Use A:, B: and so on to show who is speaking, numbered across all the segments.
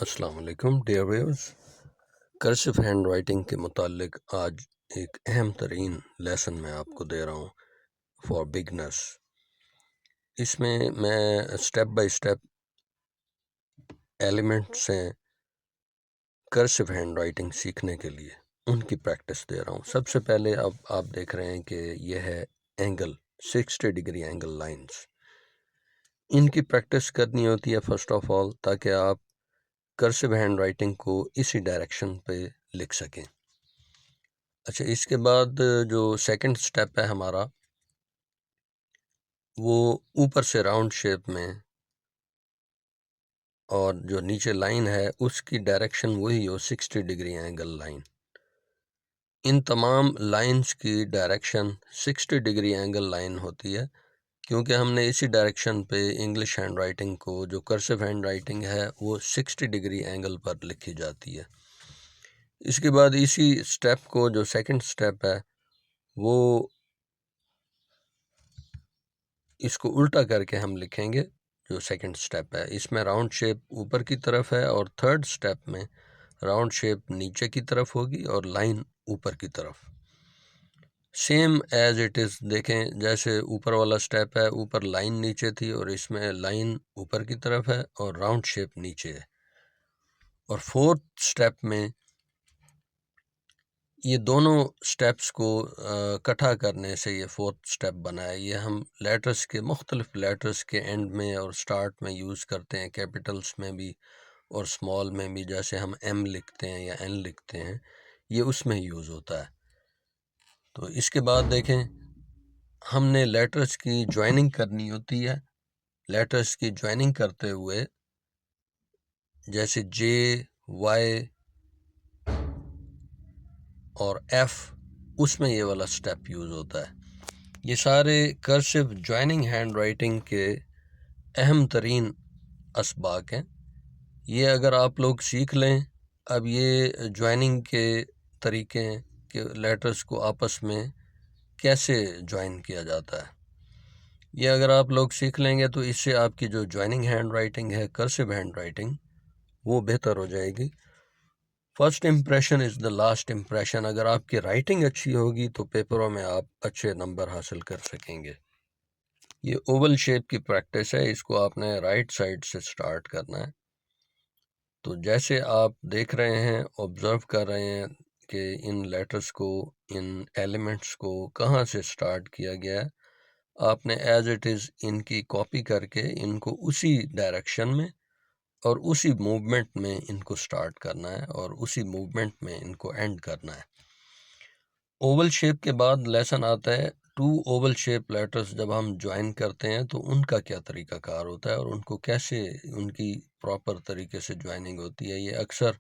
A: السلام علیکم dear viewers, کرسو hand writing کے متعلق آج ایک اہم ترین لیسن میں آپ کو دے رہا ہوں فار بگنرس۔ اس میں اسٹیپ بائی اسٹیپ ایلیمنٹس ہیں کرسو ہینڈ رائٹنگ سیکھنے کے لیے، ان کی پریکٹس دے رہا ہوں۔ سب سے پہلے اب آپ دیکھ رہے ہیں کہ یہ ہے اینگل 60 ڈگری اینگل لائنز، ان کی پریکٹس کرنی ہوتی ہے فرسٹ آف آل، تاکہ آپ کرسو ہینڈ رائٹنگ کو اسی ڈائریکشن پہ لکھ سکیں۔ اچھا، اس کے بعد جو سیکنڈ سٹیپ ہے ہمارا، وہ اوپر سے راؤنڈ شیپ میں، اور جو نیچے لائن ہے اس کی ڈائریکشن وہی ہو 60 ڈگری اینگل لائن۔ ان تمام لائنز کی ڈائریکشن 60 ڈگری اینگل لائن ہوتی ہے، کیونکہ ہم نے اسی ڈائریکشن پہ انگلش ہینڈ رائٹنگ کو، جو کرسو ہینڈ رائٹنگ ہے، وہ 60 ڈگری اینگل پر لکھی جاتی ہے۔ اس کے بعد اسی سٹیپ کو، جو سیکنڈ سٹیپ ہے، وہ اس کو الٹا کر کے ہم لکھیں گے۔ جو سیکنڈ سٹیپ ہے اس میں راؤنڈ شیپ اوپر کی طرف ہے، اور تھرڈ سٹیپ میں راؤنڈ شیپ نیچے کی طرف ہوگی اور لائن اوپر کی طرف، سیم ایز اٹ از۔ دیکھیں، جیسے اوپر والا سٹیپ ہے، اوپر لائن نیچے تھی، اور اس میں لائن اوپر کی طرف ہے اور راؤنڈ شیپ نیچے ہے۔ اور فورتھ سٹیپ میں یہ دونوں سٹیپس کو اکٹھا کرنے سے یہ فورتھ سٹیپ بنا ہے۔ یہ ہم لیٹرز کے، مختلف لیٹرز کے اینڈ میں اور سٹارٹ میں یوز کرتے ہیں، کیپٹلز میں بھی اور اسمال میں بھی، جیسے ہم ایم لکھتے ہیں یا این لکھتے ہیں، یہ اس میں یوز ہوتا ہے۔ تو اس کے بعد دیکھیں، ہم نے لیٹرز کی جوائننگ کرنی ہوتی ہے۔ لیٹرز کی جوائننگ کرتے ہوئے، جیسے جے، وائی اور ایف، اس میں یہ والا سٹیپ یوز ہوتا ہے۔ یہ سارے کرسو جوائننگ ہینڈ رائٹنگ کے اہم ترین اسباق ہیں۔ یہ اگر آپ لوگ سیکھ لیں، اب یہ جوائننگ کے طریقے ہیں کہ لیٹرز کو آپس میں کیسے جوائن کیا جاتا ہے، یہ اگر آپ لوگ سیکھ لیں گے تو اس سے آپ کی جو جوائننگ ہینڈ رائٹنگ ہے، کرسو ہینڈ رائٹنگ، وہ بہتر ہو جائے گی۔ First impression is the last impression. اگر آپ کی رائٹنگ اچھی ہوگی تو پیپروں میں آپ اچھے نمبر حاصل کر سکیں گے۔ یہ اوول شیپ کی پریکٹس ہے، اس کو آپ نے رائٹ سائڈ سے سٹارٹ کرنا ہے۔ تو جیسے آپ دیکھ رہے ہیں، آبزرو کر رہے ہیں کہ ان لیٹرز کو، ان ایلیمنٹس کو کہاں سے سٹارٹ کیا گیا ہے، آپ نے ایز اٹ از ان کی کاپی کر کے ان کو اسی ڈائریکشن میں اور اسی موومنٹ میں ان کو سٹارٹ کرنا ہے، اور اسی موومنٹ میں ان کو اینڈ کرنا ہے۔ اوول شیپ کے بعد لیسن آتا ہے ٹو اوول شیپ لیٹرز۔ جب ہم جوائن کرتے ہیں تو ان کا کیا طریقہ کار ہوتا ہے، اور ان کو کیسے، ان کی پراپر طریقے سے جوائننگ ہوتی ہے۔ یہ اکثر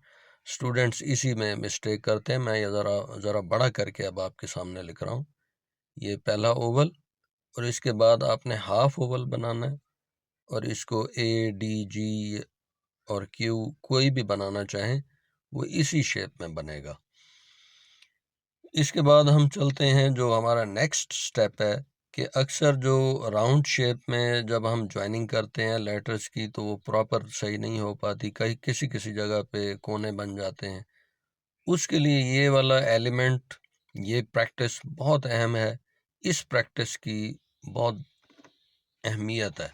A: اسٹوڈنٹس اسی میں مسٹیک کرتے ہیں۔ میں یہ ذرا بڑا کر کے اب آپ کے سامنے لکھ رہا ہوں۔ یہ پہلا اوول، اور اس کے بعد آپ نے ہاف اوول بنانا ہے، اور اس کو اے، ڈی، جی اور کیو کوئی بھی بنانا چاہیں، وہ اسی شیپ میں بنے گا۔ اس کے بعد ہم چلتے ہیں، جو ہمارا نیکسٹ سٹیپ ہے، کہ اکثر جو راؤنڈ شیپ میں جب ہم جوائننگ کرتے ہیں لیٹرز کی، تو وہ پراپر صحیح نہیں ہو پاتی، کسی جگہ پہ کونے بن جاتے ہیں۔ اس کے لیے یہ والا ایلیمنٹ، یہ پریکٹس بہت اہم ہے۔ اس پریکٹس کی بہت اہمیت ہے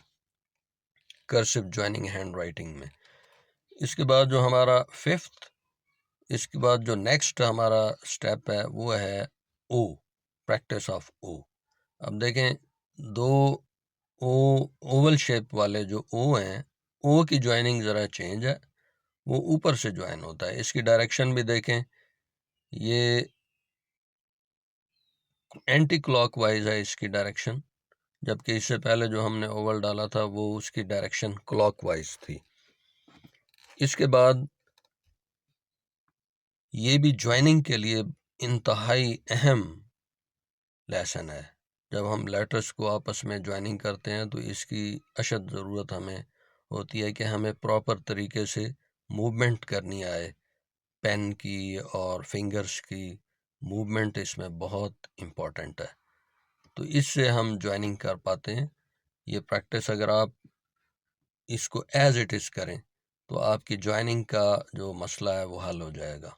A: کرسو جوائننگ ہینڈ رائٹنگ میں۔ اس کے بعد جو ہمارا ففتھ، اس کے بعد جو نیکسٹ ہمارا سٹیپ ہے، وہ ہے او، پریکٹس آف او۔ اب دیکھیں، دو اوول شیپ والے جو او ہیں، او کی جوائننگ ذرا چینج ہے، وہ اوپر سے جوائن ہوتا ہے۔ اس کی ڈائریکشن بھی دیکھیں، یہ اینٹی کلاک وائز ہے اس کی ڈائریکشن، جبکہ اس سے پہلے جو ہم نے اوول ڈالا تھا وہ اس کی ڈائریکشن کلاک وائز تھی۔ اس کے بعد یہ بھی جوائننگ کے لیے انتہائی اہم لیسن ہے۔ جب ہم لیٹرز کو آپس میں جوائننگ کرتے ہیں تو اس کی اشد ضرورت ہمیں ہوتی ہے کہ ہمیں پراپر طریقے سے موومنٹ کرنی آئے، پین کی اور فنگرز کی موومنٹ اس میں بہت امپورٹنٹ ہے، تو اس سے ہم جوائننگ کر پاتے ہیں۔ یہ پریکٹس اگر آپ اس کو ایز اٹ از کریں تو آپ کی جوائننگ کا جو مسئلہ ہے وہ حل ہو جائے گا۔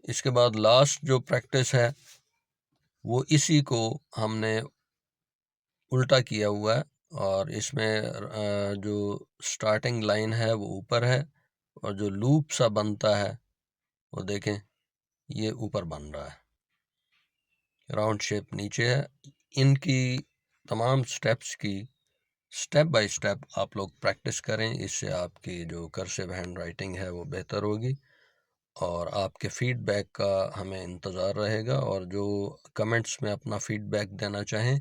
A: اس کے بعد لاسٹ جو پریکٹس ہے وہ اسی کو ہم نے الٹا کیا ہوا ہے، اور اس میں جو سٹارٹنگ لائن ہے وہ اوپر ہے، اور جو لوپ سا بنتا ہے وہ دیکھیں یہ اوپر بن رہا ہے، راؤنڈ شیپ نیچے ہے۔ ان کی تمام سٹیپس کی سٹیپ بائی سٹیپ آپ لوگ پریکٹس کریں، اس سے آپ کی جو کرسیو ہینڈ رائٹنگ ہے وہ بہتر ہوگی، اور آپ کے فیڈ بیک کا ہمیں انتظار رہے گا، اور جو کمنٹس میں اپنا فیڈ بیک دینا چاہیں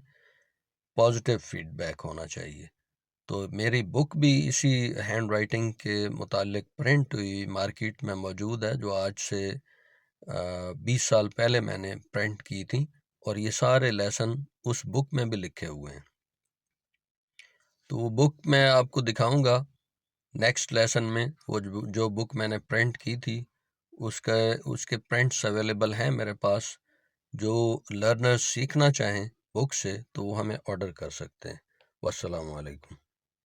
A: پازیٹیو فیڈ بیک ہونا چاہیے۔ تو میری بک بھی اسی ہینڈ رائٹنگ کے متعلق پرنٹ ہوئی مارکیٹ میں موجود ہے، جو آج سے 20 سال پہلے میں نے پرنٹ کی تھی، اور یہ سارے لیسن اس بک میں بھی لکھے ہوئے ہیں۔ تو وہ بک میں آپ کو دکھاؤں گا نیکسٹ لیسن میں، وہ جو بک میں نے پرنٹ کی تھی اس کے پرنٹس اویلیبل ہیں میرے پاس۔ جو لرنرز سیکھنا چاہیں بک سے تو وہ ہمیں آرڈر کر سکتے ہیں۔ والسلام علیکم۔